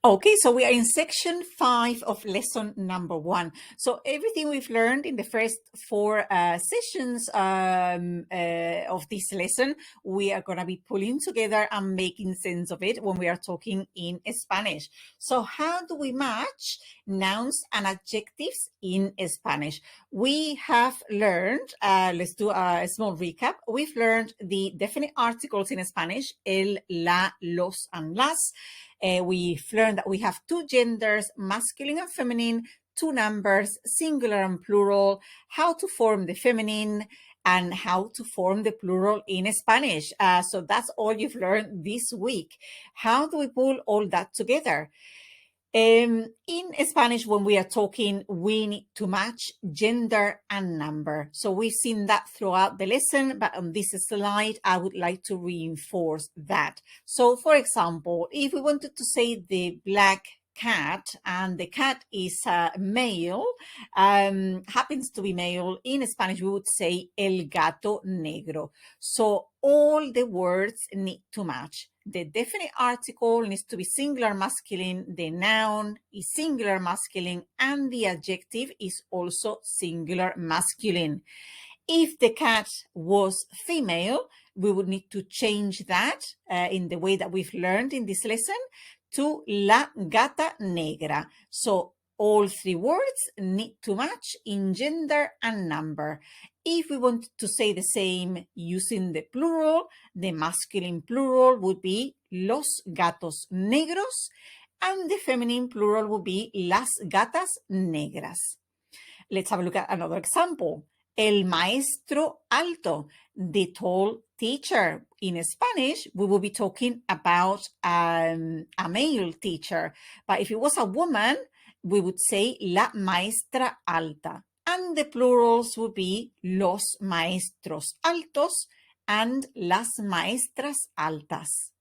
Okay, so we are in section 5 of lesson number 1. So everything we've learned in the first 4 sessions of this lesson, we are going to be pulling together and making sense of it when we are talking in Spanish. So how do we match nouns and adjectives in Spanish? We have learned, let's do a small recap. We've learned the definite articles in Spanish, el, la, los, and las. We've learned that we have 2 genders, masculine and feminine, 2 numbers, singular and plural, how to form the feminine, and how to form the plural in Spanish. So that's all you've learned this week. How do we pull all that together? In Spanish, when we are talking, we need to match gender and number. So we've seen that throughout the lesson, but on this slide, I would like to reinforce that. So for example, if we wanted to say the black cat, and the cat is male, happens to be male, in Spanish, we would say el gato negro. So all the words need to match. The definite article needs to be singular masculine, the noun is singular masculine, and the adjective is also singular masculine. If the cat was female, we would need to change that in the way that we've learned in this lesson to la gata negra. So all 3 words need to match in gender and number. If we want to say the same using the plural, the masculine plural would be los gatos negros, and the feminine plural would be las gatas negras. Let's have a look at another example. El maestro alto, the tall teacher. In Spanish, we will be talking about a male teacher. But if it was a woman, we would say la maestra alta. And the plurals would be los maestros altos and las maestras altas.